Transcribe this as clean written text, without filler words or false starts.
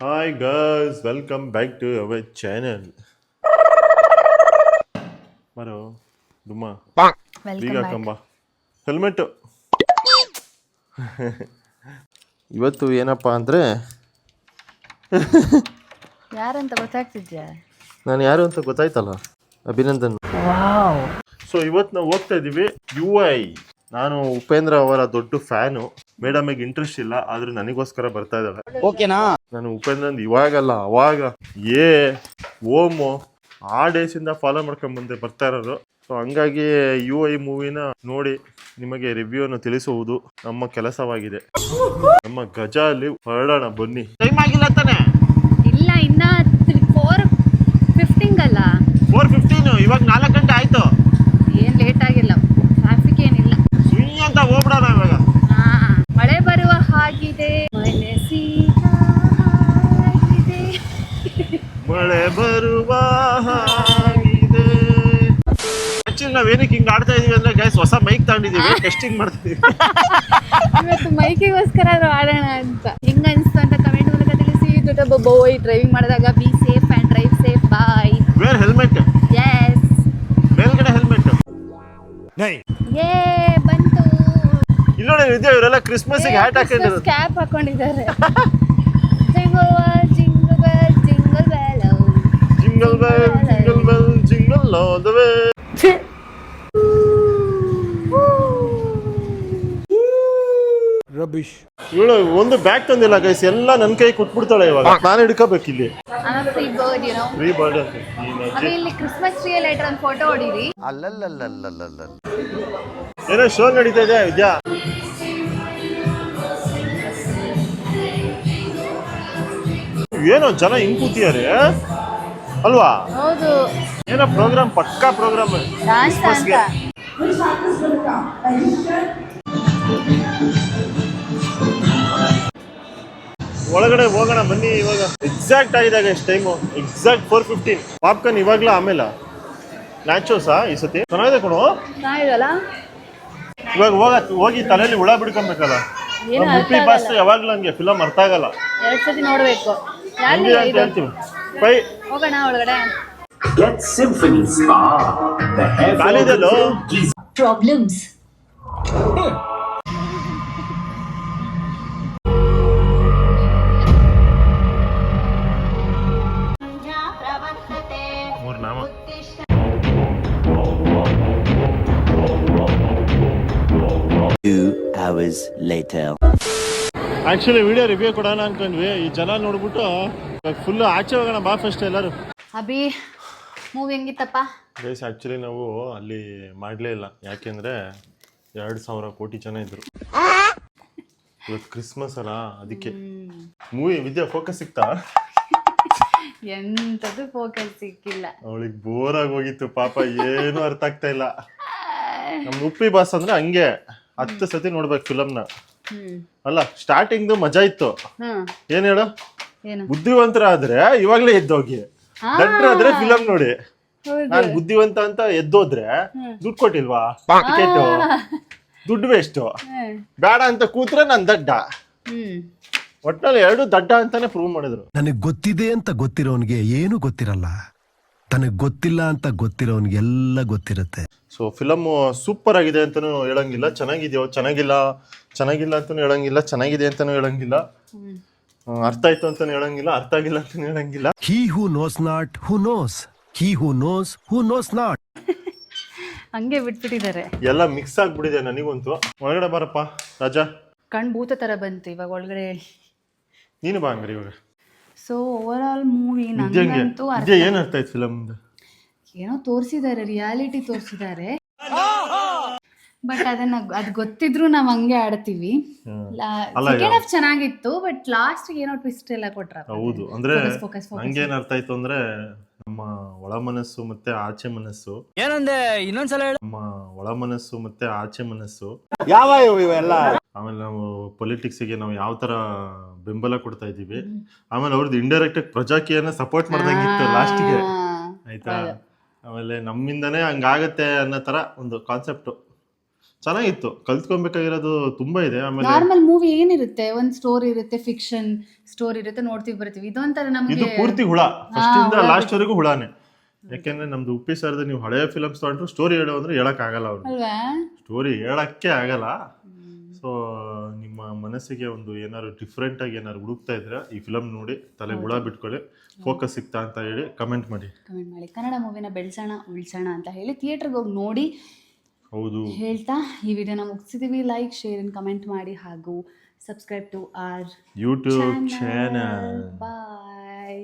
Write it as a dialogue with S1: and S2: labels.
S1: Hi guys, welcome back to our channel. Maro, Duma,
S2: welcome
S1: Biga
S2: back.
S1: Kamba, helmet. ಇವತ್ತು ಏನಪ್ಪ ಅಂದರೆ
S2: ಯಾರಂತ ಗೊತ್ತಾಗ್ತಿದ್ಯಾ?
S1: ನಾನು ಯಾರು ಅಂತ ಗೊತ್ತಾಯ್ತಲ್ಲ, ಅಭಿನಂದನ್.
S2: ವಾವ್.
S1: ಸೊ ಇವತ್ತು ನಾವು ಹೋಗ್ತಾ ಇದ್ದೀವಿ UI. ನಾನು ಉಪೇಂದ್ರ ಅವರ ದೊಡ್ಡ ಫ್ಯಾನು. ಮೇಡಮಿಗೆ ಇಂಟ್ರೆಸ್ಟ್ ಇಲ್ಲ, ಆದ್ರೆ ನನಗೋಸ್ಕರ ಬರ್ತಾ ಇದ್ದಾಳೆ.
S3: ಓಕೆನಾ?
S1: ನಾನು ಉಪೇಂದ್ರನ್ ಇವಾಗಲ್ಲ ಅವಾಗ ಓಮೋ ಆ ಡೇಸಿಂದ ಫಾಲೋ ಮಾಡ್ಕೊಂಡ್ ಬಂದೆ ಬರ್ತಾ ಇರೋದು. ಸೊ ಹಂಗಾಗಿ UI ಮೂವಿನ ನೋಡಿ ನಿಮಗೆ ರಿವ್ಯೂವನ್ನು ತಿಳಿಸುವುದು ನಮ್ಮ ಕೆಲಸವಾಗಿದೆ. ನಮ್ಮ ಗಜ ಅಲ್ಲಿ ಹೊರಡೋಣ ಬನ್ನಿ. ಟೈಮ್ ಆಗಿಲ್ಲ ತಾನೆ?
S2: ಇಲ್ಲ, ಇನ್ನ 4:15 ಅಲ್ಲ.
S1: 4:15. ಇವಾಗ 4 ಗಂಟೆ ಆಯ್ತು.
S2: ಏನ್ ಲೇಟ್ ಆಗಿಲ್ಲ, ಟ್ರಾಫಿಕ್ ಏನಿಲ್ಲ.
S1: ಸುಯಿ ಅಂತ ಹೋಗ್ಬಿಡೋಣ ಇವಾಗ.
S2: ಮಳೆ ಬರುವ ಹಾಗಿದೆ,
S1: ಮಳೆ ಬರುವ ಹಾಗಿದೆ. ಆಕ್ಚುಲಿ ನಾವೇನಕ್ಕೆ ಹಿಂಗ್ ಆಡ್ತಾ ಇದೀವಿ ಅಂದ್ರೆ ಗೈಸ್, ಹೊಸ ಮೈಕ್ ತಗೊಂಡಿದೀವಿ, ಟೆಸ್ಟಿಂಗ್ ಮಾಡ್ತಿದೀವಿ.
S2: ಇವತ್ತು ಮೈಕಿಗೋಸ್ಕರ ಆಡೋಣ ಅಂತ. ಹೆಂಗ ಅನ್ಸ್ತು ಅಂತ ಕಮೆಂಟ್ ಮೂಲಕ ತಿಳಿಸಿ. ಬಾಯ್ ಡ್ರೈವಿಂಗ್ ಮಾಡಿದಾಗ be safe and drive safe. Bye.
S1: Wear helmet.
S2: Yes.
S1: ಮೇಲ್ಗಡೆ ಹೆಲ್ಮೆಟ್.
S2: ಏ ಬಂತು.
S1: ಇಲ್ಲಿ ನೋಡಿ ವಿದ್ಯಾ, ಇವರೆಲ್ಲ ಕ್ರಿಸ್ಮಸ್ಗೆ ಹ್ಯಾಟ್ ಹಾಕೊಂಡಿರೋದು.
S2: ಕ್ಯಾಪ್ ಹಾಕೊಂಡಿದ್ದಾರೆ. Jingle bell jingle bell
S1: jingle bell jingle bell jingle all the way.
S3: Rubbish.
S1: ಇವಳು ಒಂದು ಬ್ಯಾಗ್ ತಂದಿಲ್ಲ ಗೈಸ್, ಎಲ್ಲ ನನ್ನ ಕೈ ಕೊಟ್ಬಿಡ್ತಾಳೆ ಇವಾಗ. ನಾನು ಹಿಡ್ಕೋಬೇಕು ಇಲ್ಲಿ.
S2: Free bird, you know.
S1: Free bird ಅಂತ.
S2: ಅದೇ ಇಲ್ಲಿ ಕ್ರಿಸ್ಮಸ್ ಟ್ರೀ ಲೈಟರ್ ಒಂದು ಫೋಟೋ ಹೊಡೀರಿ.
S3: ಅಲ್ಲಲ್ಲಲ್ಲಲ್ಲಲ್ಲ.
S1: ಏನೋ ಶೋ ನಡೀತಾ ಇದೆ ವಿದ್ಯಾ. ಏನೋ ಜನ ಹಿಂಗ್ ಕೂತಿದ್ದಾರೆ ಅಲ್ವಾ?
S2: ಹೌದು,
S1: ಏನೋ ಪ್ರೋಗ್ರಾಮ್, ಪಕ್ಕಾ ಪ್ರೋಗ್ರಾಮ್.
S2: ಡಾನ್ಸ್ ಅಂತ.
S1: ಒಳಗಡೆ ಹೋಗೋಣ ಬನ್ನಿ ಇವಾಗ. ಎಕ್ಸಾಕ್ಟ್ ಆಗಿದಾಗ ಎಷ್ಟು ಟೈಮು? ಎಕ್ಸಾಕ್ಟ್ 4:15. ಪಾಪ್ಕಾರ್ನ್ ಇವಾಗ್ಲೂ, ಆಮೇಲೆ ನ್ಯಾಚೋಸಾ ಈ ಸತಿ ಚೆನ್ನಾಗಿದೆ ಕಣೋ.
S2: ಚೆನ್ನಾಗಿದಲ್ಲ.
S1: ಇವಾಗ ಹೋಗಿ ತಲೆಯಲ್ಲಿ ಹುಳ ಬಿಡ್ಕೊಬೇಕಲ್ಲ.
S2: ಏನು
S1: ಮುಪ್ಪಿ ಬಾಸ್ ಯಾವಾಗ್ಲೂ ಹಂಗೆ ಫಿಲಮ್ ಅರ್ಥ ಆಗಲ್ಲ.
S2: 2 ಸತಿ ನೋಡ್ಬೇಕು.
S1: ಹಂಗೆ ಅಂತ ಹೇಳ್ತೀವಿ. ಬೈ
S2: ಹೋಗೋಣ ಒಳಗಡೆ.
S4: Get Symphony Spa, the hair
S1: ಕಾಲಿದೆಲ್ಲೋ
S5: problems.
S1: ಮೂರ್ ನಾಮ. ಆಕ್ಚುಲಿ ವಿಡಿಯೋ ರಿವ್ಯೂ ಕೊಡೋಣ ಅನ್ಕೊಂಡ್ವಿ. ಈ ಜನ ನೋಡ್ಬಿಟ್ಟು ಫುಲ್ ಆಚೆ ಹೋಗೋಣ ಬಾ ಫಸ್ಟ್ ಎಲ್ಲರೂ.
S2: ಅಭಿ, ಮೂವಿ ಹೆಂಗಿತ್ತಪ್ಪ?
S1: ಗೈಸ್ ಆಕ್ಚುಲಿ ನಾವು ಅಲ್ಲಿ ಮಾಡಲೇ ಇಲ್ಲ, ಯಾಕೆಂದ್ರೆ 2,000 ಕೋಟಿ ಜನ ಇದ್ರು. ಇವತ್ತು ಕ್ರಿಸ್ಮಸ್ ಅಲ್ಲ, ಅದಕ್ಕೆ. ಮೂವಿ ವಿದ್ಯಾ ಫೋಕಸ್ ಸಿಕ್ತಾ?
S2: ಎಂತದ್ದು ಫೋಕಸ್ ಸಿಕ್ಕಿಲ್ಲ.
S1: ಅವಳಿಗೆ ಬೋರ್ ಆಗಿ ಹೋಗಿತ್ತು ಪಾಪ, ಏನು ಅರ್ಥ ಆಗ್ತಾ ಇಲ್ಲ. ನಮ್ ಉಪ್ಪಿ ಬಾಸ್ ಅಂದ್ರೆ ಹಂಗೆ 10 ಸತಿ ನೋಡ್ಬೇಕು ಫಿಲಮ್ನ. ಅಲ್ಲ, ಸ್ಟಾರ್ಟಿಂಗ್ ಮಜಾ ಇತ್ತು. ಏನ್ ಹೇಳು,
S2: ಏನು
S1: ಬುದ್ಧಿವಂತರ ಆದ್ರೆ ಇವಾಗ್ಲೇ ಎದ್ದೋಗಿ, ದಡ್ರಾದ್ರೆ ಫಿಲಮ್ ನೋಡಿ. ನಾನ್ ಬುದ್ಧಿವಂತ ಅಂತ ಎದ್ದೋದ್ರೆ ದುಡ್ಡು ಕೊಟ್ಟಿಲ್ವಾ, ಟಿಕೆಟ್ ದುಡ್ಡು ವೇಸ್ಟ್. ಬೇಡ ಅಂತ ಕೂತ್ರೆ ನಾನ್ ದಡ್ಡ. ಒಟ್ನಲ್ಲಿ 2 ದಡ್ಡ ಅಂತಾನೆ ಪ್ರೂವ್ ಮಾಡಿದ್ರು.
S6: ನನಗ್ ಗೊತ್ತಿದೆ ಅಂತ ಗೊತ್ತಿರೋನ್ಗೆ ಏನು ಗೊತ್ತಿರಲ್ಲ, ತನಗ್ ಗೊತ್ತಿಲ್ಲ ಅಂತ ಗೊತ್ತಿರೋನ್ಗೆ ಎಲ್ಲ ಗೊತ್ತಿರುತ್ತೆ.
S1: ಸೊ ಫಿಲಮ್ ಸೂಪರ್ ಆಗಿದೆ ಅಂತಾನು ಹೇಳಂಗಿಲ್ಲ, ಚೆನ್ನಾಗಿದೆಯೋ ಚೆನ್ನಾಗಿಲ್ಲ ಅಂತಾನು ಹೇಳಂಗಿಲ್ಲ, ಚೆನ್ನಾಗಿದೆ ಅಂತಾನು ಹೇಳಂಗಿಲ್ಲ, ಅರ್ಥ ಆಯ್ತು ಅಂತಾನು ಹೇಳಂಗಿಲ್ಲ, ಅರ್ಥ ಆಗಿಲ್ಲ ಅಂತಾನು ಹೇಳಂಗಿಲ್ಲ.
S6: He who knows not who knows, he who knows not.
S2: ಹಂಗೆ ಬಿಟ್ಬಿಟ್ಟಿದ್ದಾರೆ.
S1: ಎಲ್ಲ ಮಿಕ್ಸ್ ಆಗ್ಬಿಟ್ಟಿದೆ ನನಗಂತೂ. ಒಳಗಡೆ ಬಾರಪ್ಪ ರಾಜಾ.
S2: ಕಣ್ ಭೂತ ತರ ಬಂತು ಇವಾಗ ಒಳಗಡೆ.
S1: ನೀನು ಬಾ ಹಂಗ್ರಿ ಇವಾಗ.
S2: ಸೊ ಓವರ್ ಆಲ್ ಮೂವಿ
S1: ವಿದ್ಯಾ
S2: ನಂಗಂತೂ
S1: ಏನ್ ಅರ್ಥ ಆಯ್ತು ಫಿಲಮ್?
S2: ಏನೋ ತೋರಿಸಿದ್ದಾರೆ, ರಿಯಾಲಿಟಿ ತೋರಿಸಿದ್ದಾರೆ. ಬಟ್ ಅದನ್ನ ಅದು ಗೊತ್ತಿದ್ರು ನಾವ್ ಹಂಗೆ ಆಡ್ತೀವಿ. ಸೆಕೆಂಡ್ ಹಾಫ್ ಚೆನ್ನಾಗಿತ್ತು, ಬಟ್ ಲಾಸ್ಟ್ ಏನೋ ಟ್ವಿಸ್ಟ್ ಎಲ್ಲ ಕೊಟ್ರ.
S1: ಹೌದು, ಅಂದ್ರೆ ನಂಗೇನ್ ಅರ್ಥ ಆಯ್ತು ಅಂದ್ರೆ, ನಮ್ಮ ಒಳ ಮನಸ್ಸು ಮತ್ತೆ ಆಚೆ ಮನಸ್ಸು.
S3: ಏನಂದೆ ಇನ್ನೊಂದ್ಸಲ ಹೇಳು.
S1: ನಮ್ಮ ಒಳ ಮನಸ್ಸು ಮತ್ತೆ ಆಚೆ ಮನಸ್ಸು.
S3: ಯಾವ ಇವೆಲ್ಲ?
S1: ಆಮೇಲೆ ನಾವು ಪೊಲಿಟಿಕ್ಸ್ ಗೆ ನಾವು ಯಾವ ತರ ಬೆಂಬಲ ಕೊಡ್ತಾ ಇದೀವಿ. ಆಮೇಲೆ ಅವ್ರದ್ದು ಇಂಡೈರೆಕ್ಟ್ ಆಗಿ ಪ್ರಜಾಕೀಯನ ಸಪೋರ್ಟ್ ಮಾಡ್ದಂಗಿತ್ತು ಲಾಸ್ಟ್ಗೆ, ಆಯ್ತಾ. ಆಮೇಲೆ ನಮ್ಮಿಂದನೇ ಹಂಗಾಗತ್ತೆ ಅನ್ನೋ ತರ ಒಂದು ಕಾನ್ಸೆಪ್ಟ್. ಚೆನ್ನಾಗಿತ್ತು, ಕಲ್ತ್ಕೊಬೇಕಾಗಿರೋದು ತುಂಬಾ ಇದೆ. ಆಮೇಲೆ
S2: ನಾರ್ಮಲ್ ಮೂವಿ ಏನಿರುತ್ತೆ, ಒಂದ್ ಸ್ಟೋರಿ ಇರುತ್ತೆ, ಫಿಕ್ಷನ್ ಸ್ಟೋರಿ ಇರುತ್ತೆ, ನೋಡ್ತೀವಿ ಬರ್ತೀವಿ. ಇದೊಂಥರ
S1: ಇದು
S2: ನಮ್ಗೆ
S1: ಪೂರ್ತಿ ಹುಳ, ಫಸ್ಟ್ ಇಂದ
S2: ಹುಳ
S1: ಲಾಸ್ಟ್ ವರೆಗೂ ಹುಳಾನೆ. ಯಾಕೆಂದ್ರೆ ನಮ್ದು ಉಪ್ಪಿ ಸರ್ದು ನೀವು ಹಳೆಯ ಫಿಲಮ್ಸ್ ತಗೊಂಡ್ರು ಸ್ಟೋರಿ ಹೇಳೋ ಅಂದ್ರೆ ಹೇಳಕ್ ಆಗಲ್ಲ, ಅವ್ರು
S2: ಅಲ್ವಾ?
S1: ಸ್ಟೋರಿ ಹೇಳಕ್ಕೆ ಆಗಲ್ಲ. ಸೊ ನಿಮ್ಮ ಮನಸ್ಸಿಗೆ ಒಂದು ಏನಾದ್ರು ಡಿಫ್ರೆಂಟ್ ಆಗಿ ಏನಾದ್ರು ಹುಡುಕ್ತಾ ಇದ್ರೆ ಈ ಫಿಲಮ್ ನೋಡಿ ತಲೆ ಹುಳ ಬಿಟ್ಕೊಳ್ಳಿ, ಫೋಕಸ್ ಸಿಗ್ತಾ ಅಂತ ಹೇಳಿ ಕಮೆಂಟ್ ಮಾಡಿ.
S2: ಕನ್ನಡ ಮೂವಿನ ಬೆಳೆಸೋಣ ಉಳಿಸೋಣ ಅಂತ ಹೇಳಿ ಥಿಯೇಟರ್ಗೆ ಹೋಗಿ ನೋಡಿ
S1: ಹೌದು
S2: ಹೇಳ್ತಾ ಈ ವಿಡಿಯೋನ ಮುಗಿಸಿದೀವಿ. ಲೈಕ್, ಶೇರ್ ಅಂಡ್ ಕಮೆಂಟ್ ಮಾಡಿ ಹಾಗೂ subscribe to our
S1: YouTube channel.
S2: Bye.